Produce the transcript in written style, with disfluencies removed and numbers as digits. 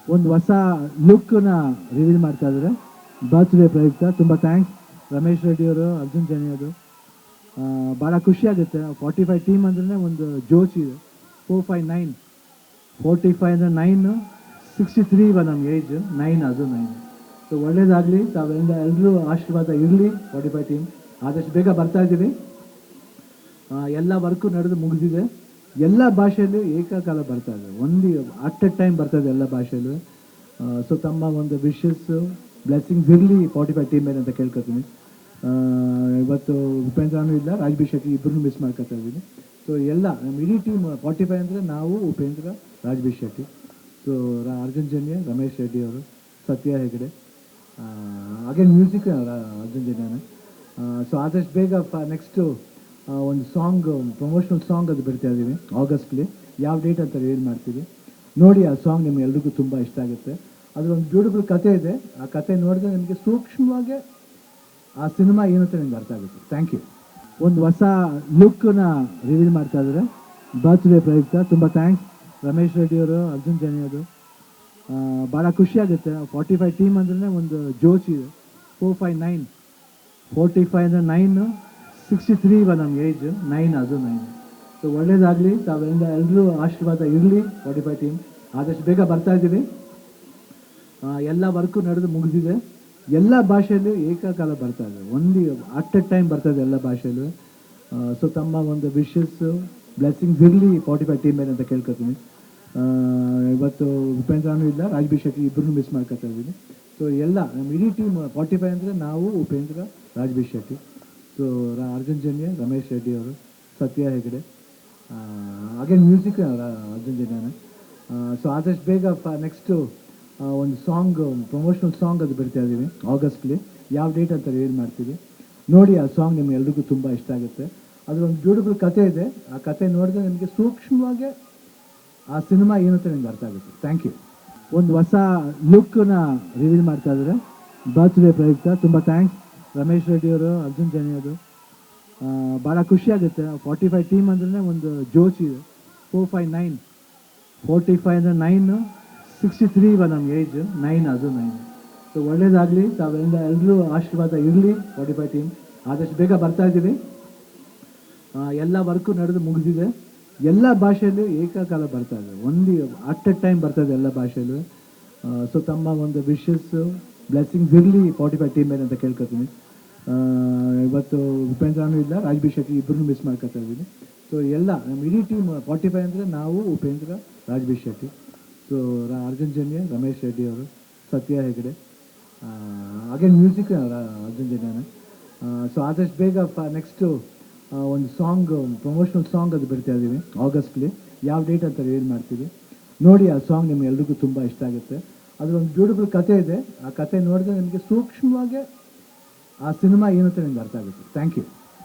ಒಂದು ಹೊಸ ಲುಕ್ನ ರಿವೀಲ್ ಮಾಡ್ತಾ ಇದ್ದಾರೆ ಬರ್ತ್ಡೇ ಪ್ರಯುಕ್ತ. ತುಂಬ ಥ್ಯಾಂಕ್ಸ್ ರಮೇಶ್ ರೆಡ್ಡಿ ಅವರು, ಅರ್ಜುನ್ ಜನಿ ಅವರು. ಭಾಳ ಖುಷಿಯಾಗುತ್ತೆ. 45 ಟೀಮ್ ಅಂದ್ರೆ ಒಂದು ಜೋಶ್ ಇದೆ. 459 45 ಅಂದರೆ 9, 63 ಇವಾಗ ನಮ್ಮ ಏಜ್, 9 ಅದು 9. ಸೊ ಒಳ್ಳೇದಾಗಲಿ, ತಾವೆಲ್ಲ ಎಲ್ಲರೂ ಆಶೀರ್ವಾದ ಇರಲಿ. 45 ಟೀಮ್ ಆದಷ್ಟು ಬೇಗ ಬರ್ತಾ ಇದ್ದೀವಿ. ಎಲ್ಲ ವರ್ಕು ನಡೆದು ಮುಗಿದಿದೆ. ಎಲ್ಲ ಭಾಷೆಯಲ್ಲೂ ಏಕಕಾಲ ಬರ್ತಾ ಇದೆ, ಒಂದು ಅಟ್ ಎ ಟೈಮ್ ಬರ್ತಾ ಇದೆ ಎಲ್ಲ ಭಾಷೆಯಲ್ಲೂ. ಸೊ ತಮ್ಮ ಒಂದು ವಿಶಸ್ಸು ಬ್ಲೆಸ್ಸಿಂಗ್ಸ್ ಇರಲಿ 45 ಟೀಮ್ ಮೇಲೆ ಅಂತ ಕೇಳ್ಕೊತೀನಿ. ಇವತ್ತು ಉಪೇಂದ್ರನೂ ಇಲ್ಲ, ರಾಜ್ಬಿ ಶೆಟ್ಟಿ ಇಬ್ಬರನ್ನೂ ಮಿಸ್ ಮಾಡ್ಕೊತಾ ಇದ್ದೀನಿ. ಸೊ ಎಲ್ಲ ನಮ್ಮ ಇಡೀ ಟೀಮ್ 45 ಅಂದರೆ ನಾವು, ಉಪೇಂದ್ರ, ರಾಜ್ಬಿ ಶೆಟ್ಟಿ, ಸೊ ಅರ್ಜುನ್ ಜನ್ಯ, ರಮೇಶ್ ರೆಡ್ಡಿ ಅವರು, ಸತ್ಯ ಹೆಗಡೆ, ಹಾಗೆ ಮ್ಯೂಸಿಕ್ ಅರ್ಜುನ್ ಜನ್ಯನೇ. ಸೊ ಆದಷ್ಟು ಬೇಗ ನೆಕ್ಸ್ಟು ಒಂದು ಸಾಂಗ್, ಪ್ರಮೋಷನಲ್ ಸಾಂಗ್ ಅದು ಬಿಡ್ತಾ ಇದ್ದೀವಿ ಆಗಸ್ಟ್ಲಿ. ಯಾವ ಡೇಟ್ ಅಂತ ರಿಲೀಸ್ ಮಾಡ್ತೀವಿ ನೋಡಿ. ಆ ಸಾಂಗ್ ನಿಮ್ಗೆ ಎಲ್ರಿಗೂ ತುಂಬ ಇಷ್ಟ ಆಗುತ್ತೆ. ಅದರೊಂದು ಬ್ಯೂಟಿಫುಲ್ ಕತೆ ಇದೆ. ಆ ಕತೆ ನೋಡಿದ್ರೆ ನಿಮಗೆ ಸೂಕ್ಷ್ಮವಾಗಿ ಆ ಸಿನಿಮಾ ಏನು ಅಂತ ನಿಮ್ಗೆ ಅರ್ಥ ಆಗುತ್ತೆ. Thank you. ಒಂದು ಹೊಸ ಲುಕ್ನ ರಿವೀಲ್ ಮಾಡ್ತಾ ಇದ್ದಾರೆ ಬರ್ತ್ಡೇ ಪ್ರಯುಕ್ತ. ತುಂಬ ಥ್ಯಾಂಕ್ಸ್ ರಮೇಶ್ ರೆಡ್ಡಿ ಅವರು, ಅರ್ಜುನ್ ಜನಿ ಅವರು. ಭಾಳ ಖುಷಿಯಾಗುತ್ತೆ. 45 ಟೀಮ್ ಅಂದ್ರೆ ಒಂದು ಜೋಶ್ ಇದೆ. 459 45 ಅಂದರೆ 9, 63 ಇವಾಗ ನಮ್ಮ ಏಜ್, 9 ಅದು 9. ಸೊ ಒಳ್ಳೇದಾಗಲಿ, ತಾವೆಲ್ಲ ಎಲ್ಲರೂ ಆಶೀರ್ವಾದ ಇರಲಿ. 45 ಟೀಮ್ ಆದಷ್ಟು ಬೇಗ ಬರ್ತಾ ಇದ್ದೀವಿ. ಎಲ್ಲ ವರ್ಕು ನಡೆದು ಮುಗಿದಿದೆ. ಎಲ್ಲ ಭಾಷೆಯಲ್ಲೂ ಏಕಕಾಲ ಬರ್ತಾ ಇದೆ, ಒಂದು ಅಟ್ ಎ ಟೈಮ್ ಬರ್ತಾ ಇದೆ ಎಲ್ಲ ಭಾಷೆಯಲ್ಲೂ. ಸೊ ತಮ್ಮ ಒಂದು ವಿಶಸ್ಸು ಬ್ಲೆಸ್ಸಿಂಗ್ಸ್ ಇರಲಿ 45 ಟೀಮ್ ಮೇಲೆ ಅಂತ ಕೇಳ್ಕೊತೀನಿ. ಇವತ್ತು ಉಪೇಂದ್ರನೂ ಇಲ್ಲ, ರಾಜ್ಬಿ ಶೆಟ್ಟಿ ಇಬ್ಬರನ್ನೂ ಮಿಸ್ ಮಾಡ್ಕೊತಾ ಇದ್ದೀನಿ. ಸೊ ಎಲ್ಲ ನಮ್ಮ ಇಡೀ ಟೀಮ್ 45 ಅಂದರೆ ನಾವು, ಉಪೇಂದ್ರ, ರಾಜ್ಬಿ ಶೆಟ್ಟಿ, ಸೊ ಅರ್ಜುನ್ ಜನ್ಯ, ರಮೇಶ್ ರೆಡ್ಡಿ ಅವರು, ಸತ್ಯ ಹೆಗಡೆ, ಹಾಗೆ ಮ್ಯೂಸಿಕ್ ಅರ್ಜುನ್ ಜನ್ಯನೇ. ಸೊ ಆದಷ್ಟು ಬೇಗ ನೆಕ್ಸ್ಟು ಒಂದು ಸಾಂಗ್, ಪ್ರಮೋಷನಲ್ ಸಾಂಗ್ ಅದು ಬಿಡ್ತಾ ಇದ್ದೀವಿ ಆಗಸ್ಟ್ಲಿ. ಯಾವ ಡೇಟ್ ಅಂತ ರಿಲೀಸ್ ಮಾಡ್ತೀವಿ ನೋಡಿ. ಆ ಸಾಂಗ್ ನಿಮ್ಗೆ ಎಲ್ರಿಗೂ ತುಂಬ ಇಷ್ಟ ಆಗುತ್ತೆ. ಅದರೊಂದು ಬ್ಯೂಟಿಫುಲ್ ಕತೆ ಇದೆ. ಆ ಕತೆ ನೋಡಿದ್ರೆ ನಿಮಗೆ ಸೂಕ್ಷ್ಮವಾಗಿ ಆ ಸಿನಿಮಾ ಏನು ಅಂತ ನಿಮ್ಗೆ ಅರ್ಥ ಆಗುತ್ತೆ. Thank you. ಒಂದು ಹೊಸ ಲುಕ್ನ ರಿವೀಲ್ ಮಾಡ್ತಾ ಇದ್ದಾರೆ ಬರ್ತ್ಡೇ ಪ್ರಯುಕ್ತ. ತುಂಬ ಥ್ಯಾಂಕ್ಸ್ ರಮೇಶ್ ರೆಡ್ಡಿ ಅವರು, ಅರ್ಜುನ್ ಜನಿ ಅವರು. ಭಾಳ ಖುಷಿಯಾಗುತ್ತೆ. 45 ಟೀಮ್ ಅಂದ್ರೆ ಒಂದು ಜೋಶ್ ಇದೆ. 459 45 ಅಂದರೆ 9, 63 ಇವಾಗ ನಮ್ಮ ಏಜ್, 9 ಅದು 9. ಸೊ ಒಳ್ಳೇದಾಗಲಿ, ತಾವೆಲ್ಲ ಎಲ್ಲರೂ ಆಶೀರ್ವಾದ ಇರಲಿ. 45 ಟೀಮ್ ಆದಷ್ಟು ಬೇಗ ಬರ್ತಾ ಇದ್ದೀವಿ. ಎಲ್ಲ ವರ್ಕು ನಡೆದು ಮುಗಿದಿದೆ. ಎಲ್ಲ ಭಾಷೆಯಲ್ಲೂ ಏಕಕಾಲ ಬರ್ತಾ ಇದೆ, ಒಂದು ಅಟ್ ಎ ಟೈಮ್ ಬರ್ತಾ ಇದೆ ಎಲ್ಲ ಭಾಷೆಯಲ್ಲೂ. ಸೊ ತಮ್ಮ ಒಂದು ವಿಶಸ್ಸು ಬ್ಲೆಸ್ಸಿಂಗ್ಸ್ ಇರಲಿ 45 ಟೀಮ್ ಮೇಲೆ ಅಂತ ಕೇಳ್ಕೊತೀನಿ. ಇವತ್ತು ಉಪೇಂದ್ರನೂ ಇಲ್ಲ, ರಾಜ್ಬಿ ಶೆಟ್ಟಿ ಇಬ್ಬರನ್ನೂ ಮಿಸ್ ಮಾಡ್ಕೊತಾ ಇದ್ದೀನಿ. ಸೊ ಎಲ್ಲ ನಮ್ಮ ಇಡೀ ಟೀಮ್ 45 ಅಂದರೆ ನಾವು, ಉಪೇಂದ್ರ, ರಾಜ್ಬಿ ಶೆಟ್ಟಿ, ಸೊ ಅರ್ಜುನ್ ಜನ್ಯ, ರಮೇಶ್ ರೆಡ್ಡಿ ಅವರು, ಸತ್ಯ ಹೆಗಡೆ, ಹಾಗೆ ಮ್ಯೂಸಿಕ್ ಅರ್ಜುನ್ ಜನ್ಯನೇ. ಸೊ ಆದಷ್ಟು ಬೇಗ ನೆಕ್ಸ್ಟು ಒಂದು ಸಾಂಗ್, ಪ್ರಮೋಷನಲ್ ಸಾಂಗ್ ಅದು ಬಿಡ್ತಾ ಇದ್ದೀವಿ ಆಗಸ್ಟ್ಲಿ. ಯಾವ ಡೇಟ್ ಅಂತ ರಿಲೀಸ್ ಮಾಡ್ತೀವಿ ನೋಡಿ. ಆ ಸಾಂಗ್ ನಿಮ್ಗೆ ಎಲ್ರಿಗೂ ತುಂಬ ಇಷ್ಟ ಆಗುತ್ತೆ. ಅದರೊಂದು ಬ್ಯೂಟಿಫುಲ್ ಕತೆ ಇದೆ. ಆ ಕತೆ ನೋಡಿದ್ರೆ ನಿಮಗೆ ಸೂಕ್ಷ್ಮವಾಗಿ ಆ ಸಿನಿಮಾ ಏನು ಅಂತ ನಿಮ್ಗೆ ಅರ್ಥ ಆಗುತ್ತೆ. Thank you.